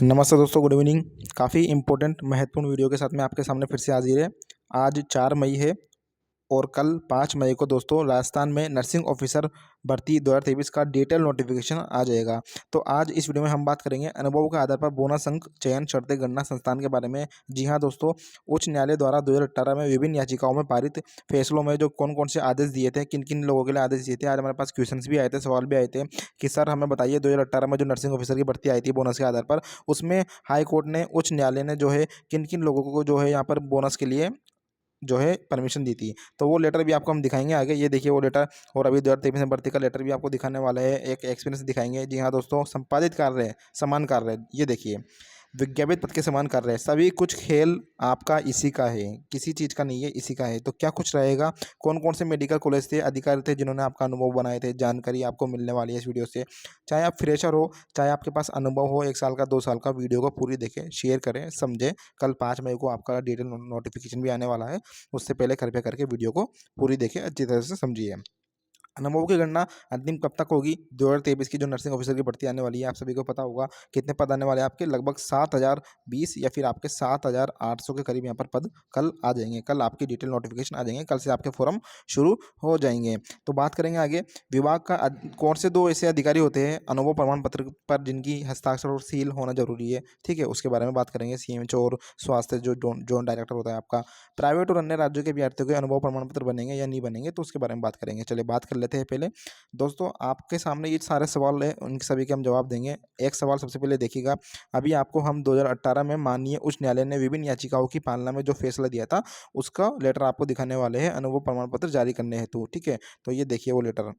नमस्ते दोस्तों, good evening. काफ़ी इम्पोर्टेंट महत्वपूर्ण वीडियो के साथ मैं आपके सामने फिर से हाजिर है। आज 4 मई है और कल 5 मई को दोस्तों राजस्थान में नर्सिंग ऑफिसर भर्ती 2023 का डिटेल नोटिफिकेशन आ जाएगा। तो आज इस वीडियो में हम बात करेंगे अनुभव के आधार पर बोनस अंक चयन शर्तें गणना संस्थान के बारे में। जी हाँ दोस्तों, उच्च न्यायालय द्वारा 2018 में विभिन्न याचिकाओं में पारित फैसलों में जो कौन कौन से आदेश दिए थे, किन किन लोगों के लिए आदेश दिए थे, आज हमारे पास क्वेश्चंस भी आए थे, सवाल भी आए थे कि सर हमें बताइए 2018 में जो नर्सिंग ऑफिसर की भर्ती आई थी बोनस के आधार पर, उसमें हाई कोर्ट ने, उच्च न्यायालय ने जो है किन किन लोगों को जो है यहाँ पर बोनस के लिए जो है परमिशन दी थी। तो वो लेटर भी आपको हम दिखाएंगे आगे। ये देखिए वो लेटर, और अभी 2023 में भर्ती का लेटर भी आपको दिखाने वाला है, एक एक्सपीरियंस दिखाएंगे। जी हाँ दोस्तों, संपादित कार्य, समान कार्य, ये देखिए विज्ञापित पद के समान कार्य, सभी कुछ खेल आपका इसी का है, किसी चीज़ का नहीं है, इसी का है। तो क्या कुछ रहेगा, कौन कौन से मेडिकल कॉलेज थे, अधिकारी थे जिन्होंने आपका अनुभव बनाए थे, जानकारी आपको मिलने वाली है इस वीडियो से। चाहे आप फ्रेशर हो, चाहे आपके पास अनुभव हो 1 साल का, 2 साल का, वीडियो को पूरी देखें, शेयर करें, समझें। कल 5 मई को आपका डिटेल नोटिफिकेशन भी आने वाला है, उससे पहले कृपया करके वीडियो को पूरी देखें, अच्छी तरह से समझिए। अनुभवों की गणना अंतिम कब तक होगी? 2023 की जो नर्सिंग ऑफिसर की भर्ती आने वाली है, आप सभी को पता होगा कितने पद आने वाले हैं आपके, लगभग 7020 या फिर आपके 7800 के करीब यहाँ पर पद कल आ जाएंगे। कल आपकी डिटेल नोटिफिकेशन आ जाएंगे, कल से आपके फॉर्म शुरू हो जाएंगे। तो बात करेंगे आगे, विभाग का कौन से 2 ऐसे अधिकारी होते हैं अनुभव प्रमाण पत्र पर जिनकी हस्ताक्षर और सील होना जरूरी है, ठीक है, उसके बारे में बात करेंगे। सीएमएचओ और स्वास्थ्य जो जोन डायरेक्टर होता है आपका। प्राइवेट और अन्य राज्यों के अभ्यर्थियों के अनुभव प्रमाण पत्र बनेंगे या नहीं बनेंगे, तो उसके बारे में बात करेंगे। चलिए बात कर लेते हैं पहले। दोस्तों आपके सामने ये सारे सवाल है, उनके सभी के हम जवाब देंगे। एक सवाल सबसे पहले देखिएगा, अभी आपको हम 2018 में माननीय उच्च न्यायालय ने विभिन्न याचिकाओं की पालना में जो फैसला दिया था, उसका लेटर आपको दिखाने वाले हैं अनुभव प्रमाण पत्र जारी करने हेतु, ठीक है। तो ये देखिए वो लेटर।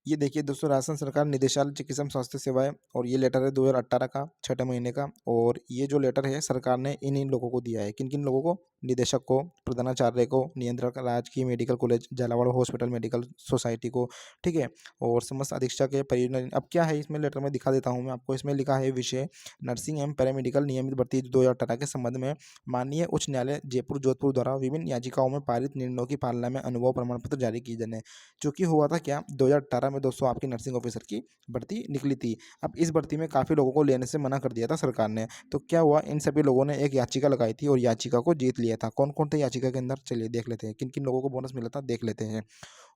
ये देखिए दोस्तों, राजस्थान सरकार निदेशालय चिकित्सा स्वास्थ्य सेवाएं, और ये लेटर है 2018 का, 6ठे महीने का। और ये जो लेटर है सरकार ने इन लोगों को दिया है, किन किन लोगों को? निदेशक को, प्रधानाचार्य को, नियंत्रक राजकीय medical college Jhalawar hospital medical society को, ठीक है, और समस्त अधीक्षक है परियोजना। अब क्या है इसमें लेटर में दिखा देता हूँ मैं आपको। इसमें लिखा है विषय नर्सिंग एवं पैरामेडिकल नियमित भर्ती 2018 के संबंध में माननीय उच्च न्यायालय जयपुर जोधपुर द्वारा विभिन्न याचिकाओं में पारित निर्णयों की पालना में अनुभव प्रमाण पत्र जारी किए जाने। चूँकि हुआ था क्या, 2018 में दोस्तों आपकी नर्सिंग ऑफिसर की भर्ती निकली थी। अब इस भर्ती में काफ़ी लोगों को लेने से मना कर दिया था सरकार ने। तो क्या हुआ, इन सभी लोगों ने एक याचिका लगाई थी और याचिका को जीत लिया था। कौन कौन थे याचिका के अंदर, चलिए देख लेते हैं, किन किन लोगों को बोनस मिला था, देख लेते हैं।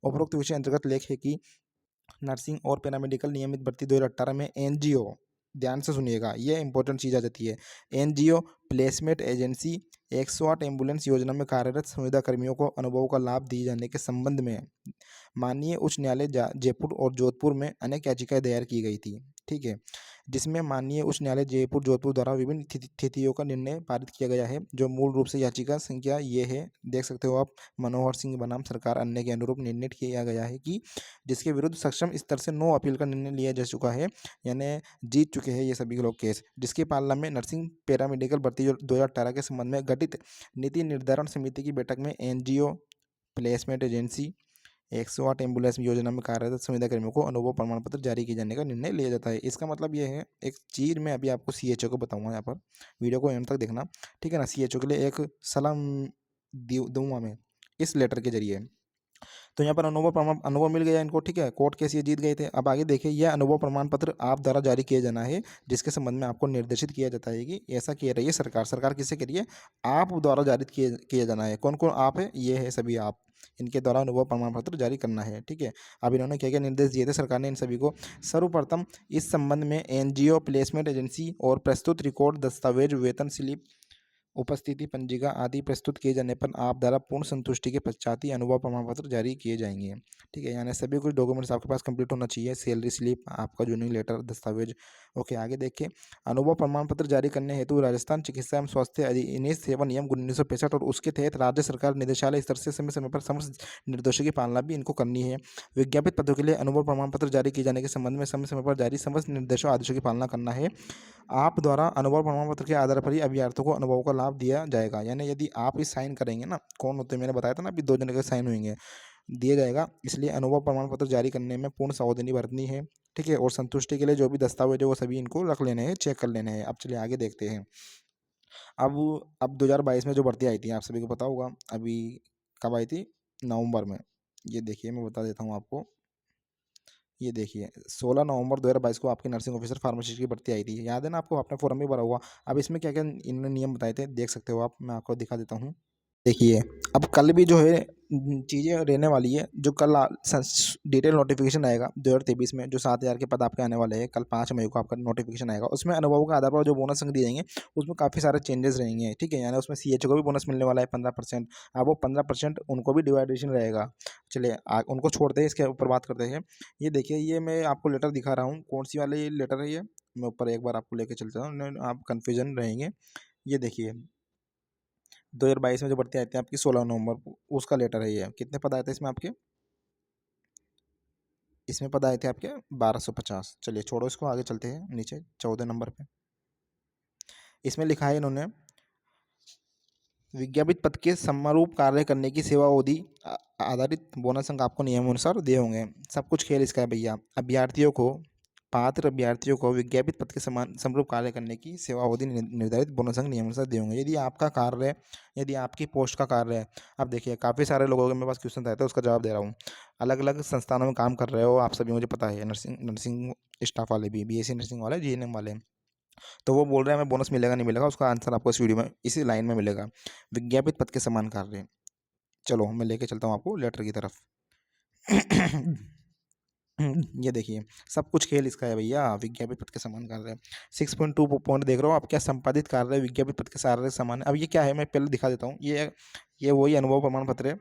उपरोक्त विषय अंतर्गत लेख है कि नर्सिंग और पैरामेडिकल नियमित भर्ती 2018 में एनजीओ, ध्यान से सुनिएगा, ये इंपॉर्टेंट चीज़ आ जाती है। एनजीओ प्लेसमेंट एजेंसी 108 एम्बुलेंस योजना में कार्यरत संविदा कर्मियों को अनुभव का लाभ दिए जाने के संबंध में माननीय उच्च न्यायालय जयपुर और जोधपुर में अनेक याचिकाएं दायर की गई थी, ठीक है, जिसमें माननीय उच्च न्यायालय जयपुर जोधपुर द्वारा विभिन्न तिथियों का निर्णय पारित किया गया है। जो मूल रूप से याचिका संख्या ये है, देख सकते हो आप, मनोहर सिंह बनाम सरकार अन्य के अनुरूप निर्णय किया गया है कि जिसके विरुद्ध सक्षम स्तर से नो अपील का निर्णय लिया जा चुका है, यानी जीत चुके हैं ये सभी लोग केस, जिसके पालना में नर्सिंग पैरामेडिकल भर्ती 2018 के संबंध में गठित नीति निर्धारण समिति की बैठक में एनजीओ प्लेसमेंट एजेंसी 108 एम्बुलेंस योजना में कार्यरत संविदा कर्मियों को अनुभव प्रमाण पत्र जारी किए जाने का निर्णय लिया जाता है। इसका मतलब ये है, एक चीज़ मैं अभी आपको सीएचओ को बताऊंगा, यहाँ पर वीडियो को एंड तक देखना, ठीक है ना। सीएचओ के लिए एक सलाह दूंगा मैं इस लेटर के जरिए। तो यहाँ पर अनुभव मिल गया इनको, ठीक है, कोर्ट केस ये जीत गए थे। अब आगे देखिए, यह अनुभव प्रमाण पत्र आप द्वारा जारी किया जाना है, जिसके संबंध में आपको निर्देशित किया जाता है कि ऐसा किया रही है सरकार। सरकार किससे करिए? आप द्वारा जारी किया जाना है। कौन कौन आप है? ये है सभी आप, इनके द्वारा अनुभव प्रमाण पत्र जारी करना है, ठीक है। अब इन्होंने क्या क्या निर्देश दिए थे सरकार ने इन सभी को? सर्वप्रथम इस संबंध में एनजीओ प्लेसमेंट एजेंसी और प्रस्तुत रिकॉर्ड दस्तावेज वेतन स्लिप उपस्थिति पंजिका आदि प्रस्तुत किए जाने पर आप द्वारा पूर्ण संतुष्टि के पश्चात ही अनुभव प्रमाण पत्र जारी किए जाएंगे, ठीक है। यानी सभी कुछ डॉक्यूमेंट्स आपके पास कंप्लीट होना चाहिए, सैलरी स्लिप, आपका ज्वाइनिंग लेटर, दस्तावेज। ओके, आगे देखिए, अनुभव प्रमाण पत्र जारी करने हेतु राजस्थान चिकित्सा एवं स्वास्थ्य अधिनियम सेवा नियम 1965 और उसके तहत राज्य सरकार निदेशालय स्तर से समय समय पर समस्त निर्देशों की पालना भी इनको करनी है। विज्ञापित पदों के लिए अनुभव प्रमाण पत्र जारी किए जाने के संबंध में समय समय पर जारी समस्त निर्देशों आदेशों की पालना करना है। आप द्वारा अनुभव प्रमाण पत्र के आधार पर ही अभ्यर्थियों को अनुभव का लाभ दिया जाएगा। यानी यदि आप ही साइन करेंगे ना, कौन होते हैं, मैंने बताया था ना अभी, 2 जने के साइन होंगे, दिया जाएगा। इसलिए अनुभव प्रमाण पत्र जारी करने में पूर्ण सावधानी बरतनी है, ठीक है। और संतुष्टि के लिए जो भी दस्तावेज है वो सभी इनको रख लेने हैं, चेक कर लेने हैं। अब चलिए आगे देखते हैं। अब अब 2022 में जो भर्ती आई थी, आप सभी को पता होगा, अभी कब आई थी? नवंबर में। ये देखिए मैं बता देता हूँ आपको, ये देखिए 16 नवंबर 2022 को आपकी नर्सिंग ऑफिसर फार्मेसिस्ट की भर्ती आई थी, याद है ना आपको, आपने फॉर्म भी भरा हुआ। अब इसमें क्या क्या इन्होंने नियम बताए थे देख सकते हो आप, मैं आपको दिखा देता हूँ। देखिए अब कल भी जो है चीज़ें रहने वाली है, जो कल डिटेल नोटिफिकेशन आएगा 2023 में, जो 7,000 के पद आपके आने वाले हैं, कल 5 मई को आपका नोटिफिकेशन आएगा। उसमें अनुभव के आधार पर जो बोनस अंक दिए जाएंगे उसमें काफ़ी सारे चेंजेस रहेंगे, ठीक है। यानी उसमें CH को भी बोनस मिलने वाला है 15%। अब वो 15% उनको भी डिवाइडेशन रहेगा। चलिए उनको छोड़ते हैं, इसके ऊपर बात करते हैं। ये देखिए, ये मैं आपको लेटर दिखा रहा हूँ, कौन सी वाली लेटर है ये, मैं ऊपर एक बार आपको लेके चलता हूँ, आप कन्फ्यूजन रहेंगे। ये देखिए 2022 में जो भर्ती आई थी आपकी 16 नवंबर को, उसका लेटर है ये। कितने पद आए थे इसमें आपके, इसमें पद आए थे आपके 1250। चलिए छोड़ो इसको, आगे चलते हैं नीचे 14 नंबर पे। इसमें लिखा है इन्होंने, विज्ञापित पद के समरूप कार्य करने की सेवा अवधि आधारित बोनस अंक आपको नियमानुसार दिए होंगे। सब कुछ खेल इसका है भैया। अभ्यर्थियों को, पात्र अभ्यर्थियों को विज्ञापित पद के समान समरूप कार्य करने की सेवा अवधि निर्धारित बोनस अंक नियमानुसार दिए होंगे। यदि आपका कार्य, यदि आपकी पोस्ट का कार्य है, अब देखिए काफ़ी सारे लोगों के मेरे पास क्वेश्चन आए थे, उसका जवाब दे रहा हूँ। अलग अलग संस्थानों में काम कर रहे हो आप सभी, मुझे पता है, नर्सिंग नर्सिंग स्टाफ वाले भी, BSc नर्सिंग वाले, GNM वाले। तो वो बोल रहे हैं हमें बोनस मिलेगा नहीं मिलेगा, उसका आंसर आपको इस वीडियो में इसी लाइन में मिलेगा। विज्ञापित पद के समान कार्य, चलो मैं लेके चलता हूँ आपको लेटर की तरफ। ये देखिए सब कुछ खेल इसका है भैया, विज्ञापित पद के समान कार्य। 6.2 पॉइंट देख रहे हो आप, क्या संपादित कार्य विज्ञापित पद के सारे समान है। अब ये क्या है, मैं पहले दिखा देता हूँ। ये वही अनुभव प्रमाण पत्र है।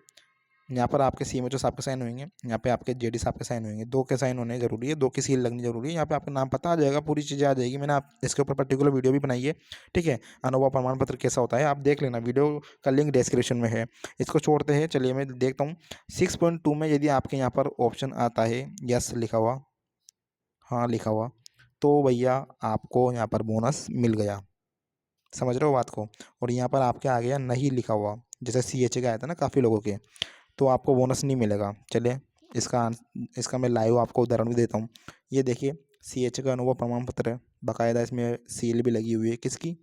यहाँ पर आपके CMHO साहब के साइन होंगे, यहाँ पे आपके JD साहब के साइन होंगे, 2 के साइन होने जरूरी है, 2 की सील लगनी जरूरी है। यहाँ पे आपका नाम पता आ जाएगा, पूरी चीज़ें आ जाएगी। मैंने आप इसके ऊपर पर्टिकुलर वीडियो भी बनाई है, ठीक है। अनुभव प्रमाण पत्र कैसा होता है आप देख लेना, वीडियो का लिंक डिस्क्रिप्शन में है। इसको छोड़ते हैं, चलिए मैं देखता हूँ 6.2 में यदि आपके यहाँ पर ऑप्शन आता है यस लिखा हुआ, हाँ लिखा हुआ, तो भैया आपको यहाँ पर बोनस मिल गया। समझ रहे हो बात को। और यहाँ पर आपके आ गया नहीं लिखा हुआ, जैसे CH का आया था ना काफ़ी लोगों के, तो आपको बोनस नहीं मिलेगा। चलिए इसका मैं लाइव आपको उदाहरण भी देता हूँ। ये देखिए CH का अनुभव प्रमाण पत्र है, बाकायदा इसमें सील भी लगी हुई है, किसकी?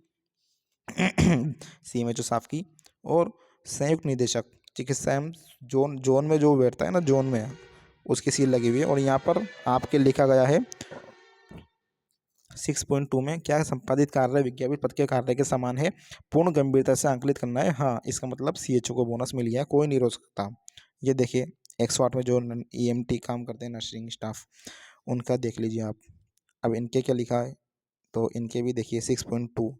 CMHO साहब की। और संयुक्त निदेशक चिकित्सा एवं जोन जोन में जो बैठता है ना, जोन में, उसकी सील लगी हुई है। और यहाँ पर आपके लिखा गया है 6.2 में, क्या संपादित कार्य विज्ञापित पद के कार्य के समान है, पूर्ण गंभीरता से आंकलित करना है। हाँ, इसका मतलब CHO को बोनस मिल गया, कोई नहीं रोक सकता। ये देखिए 108 में जो EMT काम करते हैं नर्सिंग स्टाफ, उनका देख लीजिए आप। अब इनके क्या लिखा है, तो इनके भी देखिए 6.2,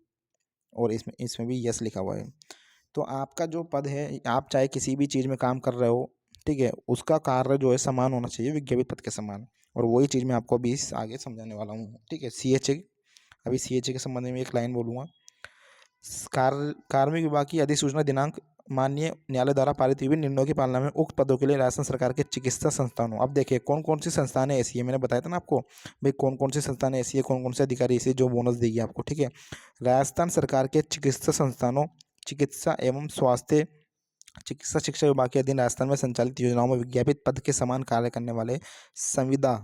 और इसमें इसमें भी यस लिखा हुआ है। तो आपका जो पद है, आप चाहे किसी भी चीज़ में काम कर रहे हो, ठीक है, उसका कार्य जो है समान होना चाहिए विज्ञापित पद के समान। और वही चीज़ मैं आपको अभी आगे समझाने वाला हूँ, ठीक है। CHA, अभी CHA के संबंध में एक लाइन बोलूँगा। कार्मिक विभाग की अधिसूचना दिनांक माननीय न्यायालय द्वारा पारित हुए निर्णयों की पालना में उक्त पदों के लिए राजस्थान सरकार के चिकित्सा संस्थानों, अब देखिए कौन कौन सी संस्थानें ऐसी है, मैंने बताया था ना आपको भाई, कौन कौन सी संस्थानें ऐसी है, कौन कौन से अधिकारी ऐसे जो बोनस देगी आपको, ठीक है। राजस्थान सरकार के चिकित्सा संस्थानों, चिकित्सा एवं स्वास्थ्य चिकित्सा शिक्षा विभाग के अधीन राजस्थान में संचालित योजनाओं में विज्ञापित पद के समान कार्य करने वाले संविदा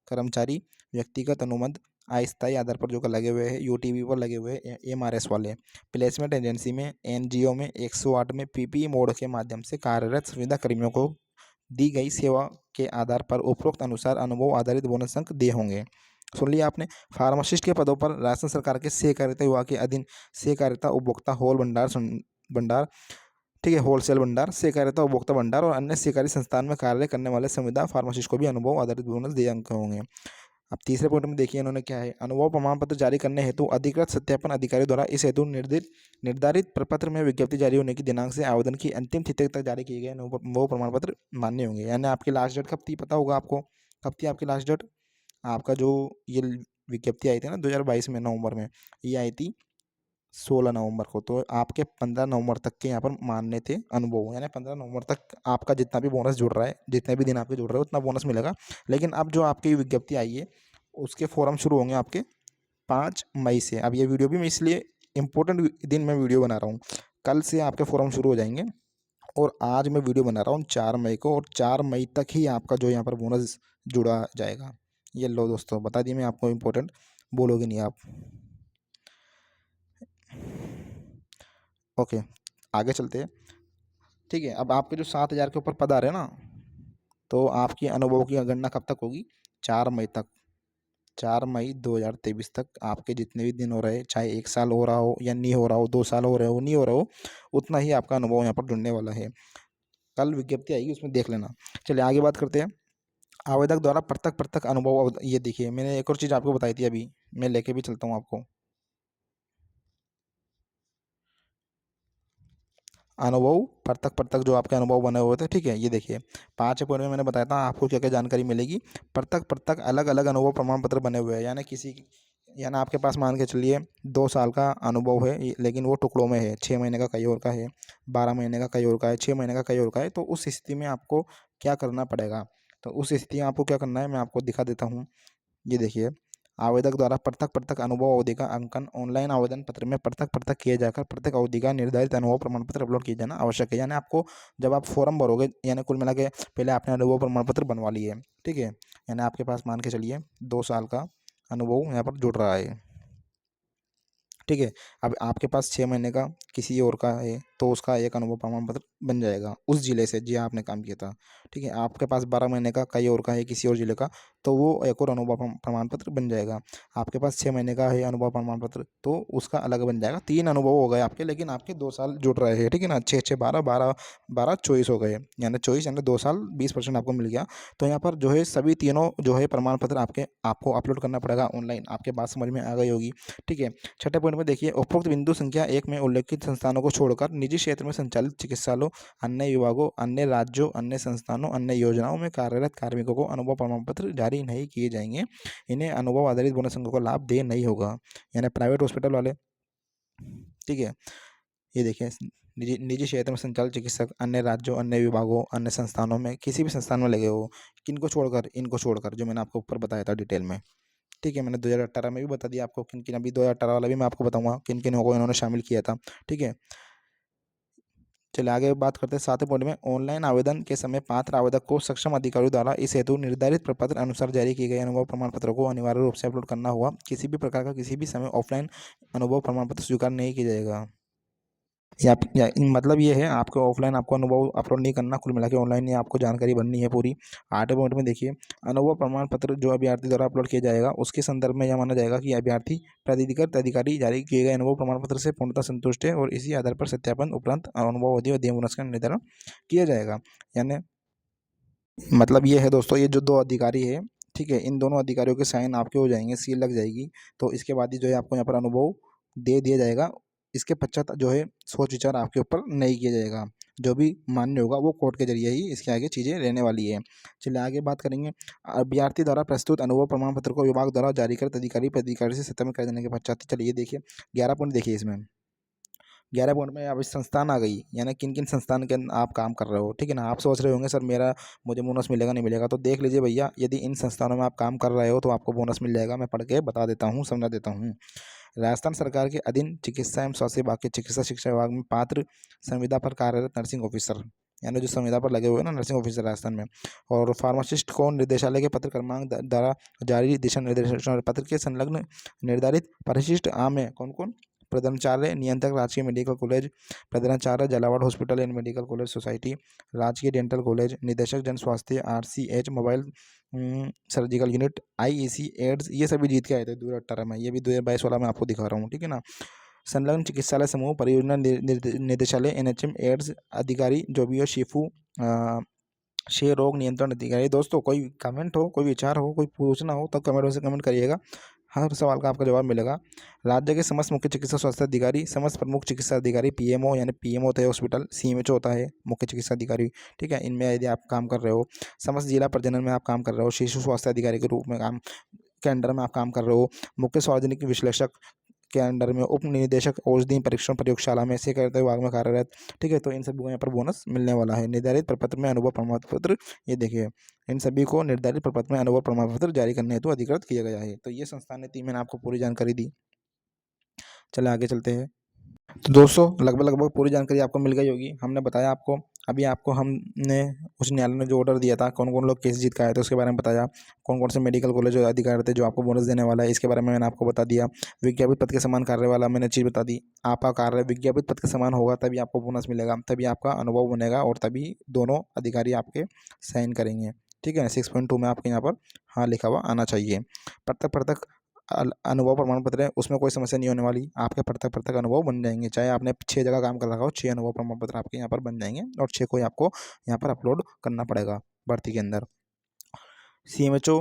कर्मचारी, व्यक्तिगत अनुबंध अस्थायी आधार पर जो लगे हुए हैं, UTV पर लगे हुए हैं, MRS वाले, प्लेसमेंट एजेंसी में, NGO में, 108 में PPE मोड के माध्यम से कार्यरत संविदा कर्मियों को दी गई सेवा के आधार पर उपरोक्त अनुसार अनुभव आधारित बोनस अंक दिए होंगे। सुन लिया आपने। फार्मासिस्ट के पदों पर राजस्थान सरकार के सहकारिता विभाग के अधीन सहकारिता उपभोक्ता होल भंडार, ठीक है, होलसेल भंडार, सहकारिता उपभोक्ता भंडार और अन्य सहकारी संस्थान में कार्य करने वाले संविदा फार्मासिस्ट को भी अनुभव आधारित बोनस दिए अंक होंगे। अब तीसरे पॉइंट में देखिए इन्होंने क्या है, अनुभव प्रमाण पत्र जारी करने हेतु अधिकृत सत्यापन अधिकारी द्वारा इस हेतु निर्धारित प्रपत्र में विज्ञप्ति जारी होने की दिनांक से आवेदन की अंतिम तिथि तक जारी किए गए अनुभव प्रमाण पत्र मान्य होंगे। यानी आपकी लास्ट डेट कब थी पता होगा आपको, कब थी आपकी लास्ट डेट? आपका जो ये विज्ञप्ति आई थी ना 2022 में नवंबर में, ये आई थी 16 नवंबर को। तो आपके 15 नवंबर तक के यहाँ पर मान्य थे अनुभव, यानी 15 नवंबर तक आपका जितना भी बोनस जुड़ रहा है, जितने भी दिन आपके जुड़ रहे हो उतना बोनस मिलेगा। लेकिन अब जो आपकी विज्ञप्ति आई है उसके फॉर्म शुरू होंगे आपके 5 मई से। अब ये वीडियो भी मैं इसलिए इम्पोर्टेंट दिन में वीडियो बना रहा हूँ, कल से आपके फॉर्म शुरू हो जाएंगे। और आज मैं वीडियो बना रहा हूँ 4 मई को, और 4 मई तक ही आपका जो यहाँ पर बोनस जुड़ा जाएगा। ये लो दोस्तों, बता दिए मैं आपको, इम्पोर्टेंट बोलोगे नहीं आप। ओके, आगे चलते हैं, ठीक है। अब आपके जो 7,000 के ऊपर पद आ रहे हैं ना, तो आपकी अनुभव की गणना कब तक होगी, 4 मई तक, 4 मई 2023 तक आपके जितने भी दिन हो रहे, चाहे 1 साल हो रहा हो या नहीं हो रहा हो, 2 साल हो रहे हो नहीं हो रहा हो, उतना ही आपका अनुभव यहाँ पर जुड़ने वाला है। कल विज्ञप्ति आएगी, उसमें देख लेना। चलिए आगे बात करते हैं। आवेदक द्वारा पृथक पृथक अनुभव ये देखिए, मैंने एक और चीज़ आपको बताई थी अभी, मैं लेके भी चलता हूँ आपको। अनुभव पृथक पृथक जो आपके अनुभव बने हुए थे, ठीक है, ये देखिए 5 पॉइंट में मैंने बताया था आपको क्या क्या जानकारी मिलेगी। पृथक पृथक अलग अलग अनुभव प्रमाण पत्र बने हुए हैं, यानी यानी आपके पास मान के चलिए 2 साल का अनुभव है, लेकिन वो टुकड़ों में है, 6 महीने का कहीं और का है, 12 महीने का कहीं और का है, 6 महीने का कहीं और का है। तो उस स्थिति में आपको क्या करना पड़ेगा, तो उस स्थिति में आपको क्या करना है मैं आपको दिखा देता हूँ। ये देखिए, आवेदक द्वारा पृथक पृथक अनुभव अवधि का अंकन ऑनलाइन आवेदन पत्र में पृथक पृथक किए जाकर प्रत्येक अवधि का निर्धारित अनुभव प्रमाण पत्र अपलोड किया जाना आवश्यक है। यानी आपको जब आप फॉर्म भरोगे, यानी कुल मिला के पहले आपने अनुभव प्रमाण पत्र बनवा लिए, ठीक है, यानी आपके पास मान के चलिए 2 साल का अनुभव यहाँ पर जुड़ रहा है, ठीक है। अब आपके पास 6 महीने का किसी और का है, तो उसका एक अनुभव प्रमाण पत्र बन जाएगा उस जिले से जहाँ आपने काम किया था, ठीक है। आपके पास 12 महीने का कहीं और का है किसी और जिले का, तो वो एक और अनुभव प्रमाण पत्र बन जाएगा। आपके पास 6 महीने का है अनुभव प्रमाण पत्र, तो उसका अलग बन जाएगा। 3 अनुभव हो गए आपके, लेकिन आपके 2 साल जुड़ रहे हैं, ठीक है ना। 6 6 12 12 12 24 हो गए, यानी 24, यानी 2 साल 20% आपको मिल गया। तो यहाँ पर जो है सभी तीनों जो है प्रमाण पत्र आपको अपलोड करना पड़ेगा ऑनलाइन। आपके बात समझ में आ गई होगी, ठीक है। छठे पॉइंट में देखिए, उपरोक्त बिंदु संख्या 1 में उल्लेखित संस्थानों को छोड़कर निजी क्षेत्र में संचालित चिकित्सालयों, अन्य विभागों, अन्य राज्यों, अन्य संस्थानों, अन्य योजनाओं में कार्यरत कार्मिकों को अनुभव प्रमाण पत्र जारी नहीं किए जाएंगे। इन्हें अनुभव आधारित बोनस अंकों का लाभ दे नहीं होगा, यानी प्राइवेट हॉस्पिटल वाले, ठीक है। ये देखिए, निजी निजी क्षेत्र में संचालित चिकित्सक अन्य राज्यों, अन्य विभागों, अन्य संस्थानों में, किसी भी संस्थान में लगे हो, किनको छोड़कर, इनको छोड़कर, जो मैंने आपको ऊपर बताया था डिटेल में, ठीक है। मैंने 2018 में भी बता दिया आपको किन किन, अभी 2018 वाला भी मैं आपको बताऊंगा किन किन को इन्होंने शामिल किया था, ठीक है। चलिए आगे बात करते हैं 7वें पॉइंट में। ऑनलाइन आवेदन के समय पात्र आवेदक को सक्षम अधिकारियों द्वारा इस हेतु निर्धारित प्रपत्र अनुसार जारी किए गए अनुभव प्रमाण पत्रों को अनिवार्य रूप से अपलोड करना होगा। किसी भी प्रकार का किसी भी समय ऑफलाइन अनुभव प्रमाण पत्र स्वीकार नहीं किया जाएगा। मतलब ये है, आपको ऑफलाइन आपको अनुभव अपलोड नहीं करना, कुल मिला के ऑनलाइन ही आपको जानकारी बननी है पूरी। 8वें पॉइंट में देखिए, अनुभव प्रमाण पत्र जो अभ्यर्थी द्वारा अपलोड किया जाएगा उसके संदर्भ में यह माना जाएगा कि अभ्यर्थी प्राधिकृत अधिकारी जारी किए गए अनुभव प्रमाण पत्र से पूर्णतः संतुष्ट है, और इसी आधार पर सत्यापन उपरांत अनुभव अवधि और बोनस का निर्धारण किया जाएगा। यानी मतलब ये है दोस्तों, ये जो 2 अधिकारी है, ठीक है, इन दोनों अधिकारियों के साइन आपके हो जाएंगे, सील लग जाएगी, तो इसके बाद ही जो है आपको यहाँ पर अनुभव दे दिया जाएगा। इसके पश्चात जो है सोच विचार आपके ऊपर नहीं किया जाएगा, जो भी मान्य होगा वो कोर्ट के जरिए ही इसके आगे चीज़ें रहने वाली है। चलिए आगे बात करेंगे। अभ्यर्थी द्वारा प्रस्तुत अनुभव प्रमाण पत्र को विभाग द्वारा जारी कर अधिकारी प्राधिकारी से सत्यापन कर देने के पश्चात, चलिए देखिए 11 पॉइंट देखिए इसमें। 11 पॉइंट में अब इस संस्थान आ गई, यानी किन किन संस्थान के आप काम कर रहे हो, ठीक है ना। आप सोच रहे होंगे सर मेरा मुझे बोनस मिलेगा नहीं मिलेगा, तो देख लीजिए भैया, यदि इन संस्थानों में आप काम कर रहे हो तो आपको बोनस मिल जाएगा। मैं पढ़ के बता देता हूँ, समझा देता हूँ। राजस्थान सरकार के अधीन चिकित्सा एवं स्वास्थ्य विभाग के चिकित्सा शिक्षा विभाग में पात्र संविदा पर कार्यरत नर्सिंग ऑफिसर, यानी जो संविदा पर लगे हुए हैं ना, नर्सिंग ऑफिसर राजस्थान में, और फार्मासिस्ट को निर्देशालय के पत्र क्रमांक द्वारा जारी दिशा निर्देश पत्र के संलग्न निर्धारित परिशिष्ट आम में कौन कौन, प्रधानाचार्य नियंत्रक राजकीय मेडिकल कॉलेज, प्रधानाचार्य Jhalawar hospital and medical college society, राजकीय डेंटल कॉलेज, निदेशक जन स्वास्थ्य RCH mobile surgical unit, IEC AIDS, ये सभी जीत के आए थे 2018 में, ये भी 2022 वाला मैं आपको दिखा रहा हूँ, ठीक है ना। संलग्न चिकित्सालय समूह परियोजना निदेशालय NHM एड्स अधिकारी जो भी हो, शिफू क्षय रोग नियंत्रण अधिकारी। दोस्तों कोई कमेंट हो, कोई विचार हो, कोई पूछना हो तो कमेंट से कमेंट करिएगा, हर सवाल का आपका जवाब मिलेगा। राज्य के समस्त मुख्य चिकित्सा स्वास्थ्य अधिकारी, समस्त प्रमुख चिकित्सा अधिकारी, PMO, यानी PMO होता है हॉस्पिटल, CMHO होता है मुख्य चिकित्सा अधिकारी, ठीक है। इनमें यदि आप काम कर रहे हो, समस्त जिला प्रजनन में आप काम कर रहे हो, शिशु स्वास्थ्य अधिकारी के रूप में काम के अंडर में आप काम कर रहे हो, मुख्य सार्वजनिक विश्लेषक के अंडर में, उप निदेशक औषधि परीक्षण प्रयोगशाला में से करते विभाग में कार्यरत, ठीक है। तो इन सभी को यहाँ पर बोनस मिलने वाला है। निर्धारित प्रपत्र में अनुभव प्रमाण पत्र, ये देखिए इन सभी को निर्धारित प्रपत्र में अनुभव प्रमाण पत्र जारी करने हेतु अधिकृत किया गया है। तो ये संस्थान थी, मैंने आपको पूरी जानकारी दी। चले आगे चलते हैं। तो दोस्तों लगभग लगभग पूरी जानकारी आपको मिल गई होगी, हमने बताया आपको। अभी आपको हमने उच्च न्यायालय ने जो ऑर्डर दिया था, कौन कौन लोग केस जीत के आए थे उसके बारे में बताया, कौन कौन से मेडिकल कॉलेज अधिकारी थे जो आपको बोनस देने वाला है इसके बारे में मैंने आपको बता दिया। विज्ञापित पद के समान कार्य वाला मैंने चीज़ बता दी, आपका कार्य विज्ञापित पद के समान होगा तभी आपको बोनस मिलेगा, तभी आपका अनुभव बनेगा और तभी दोनों अधिकारी आपके साइन करेंगे, ठीक है, 6.2 में आपके यहाँ पर हाँ लिखा हुआ आना चाहिए। पृथक पृथक अनुभव प्रमाण पत्र है, उसमें कोई समस्या नहीं होने वाली, आपके पृथक पृथक अनुभव बन जाएंगे। चाहे आपने 6 जगह काम कर रखा हो, 6 अनुभव प्रमाण पत्र आपके यहाँ पर बन जाएंगे और 6 को ही आपको यहाँ पर अपलोड करना पड़ेगा भर्ती के अंदर। CMHO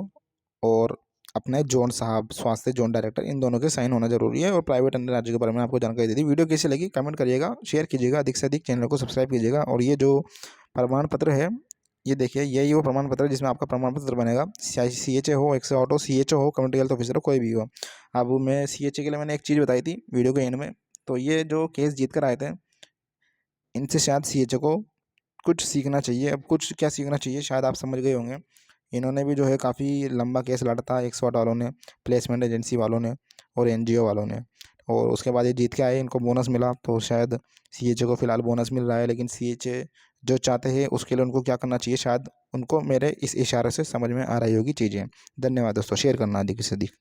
और अपने जोन साहब, स्वास्थ्य जोन डायरेक्टर, इन दोनों के साइन होना जरूरी है। और प्राइवेट अंडर राज्य के बारे में आपको जानकारी दे दी। वीडियो कैसी लगी कमेंट करिएगा, शेयर कीजिएगा, अधिक से अधिक चैनल को सब्सक्राइब कीजिएगा। और ये जो प्रमाण पत्र है, ये देखिए, यही वो प्रमाण पत्र है जिसमें आपका प्रमाण पत्र बनेगा। CHA हो, एक्सऑट हो, CHO हो, कम्युनिटी हेल्थ ऑफिसर हो, कोई भी हो। अब मैं CHA के लिए मैंने एक चीज़ बताई थी वीडियो के एंड में, तो ये जो केस जीत कर आए थे, इनसे शायद CHA को कुछ सीखना चाहिए। अब कुछ क्या सीखना चाहिए, शायद आप समझ गए होंगे। इन्होंने भी जो है काफ़ी लंबा केस लड़ा था, एक्सपर्ट वालों ने, प्लेसमेंट एजेंसी वालों ने और NGO वालों ने, और उसके बाद ये जीत के आए, इनको बोनस मिला। तो शायद CHA को फिलहाल बोनस मिल रहा है, लेकिन CHA जो चाहते हैं उसके लिए उनको क्या करना चाहिए, शायद उनको मेरे इस इशारे से समझ में आ रही होगी चीज़ें। धन्यवाद दोस्तों, शेयर करना अधिक से अधिक।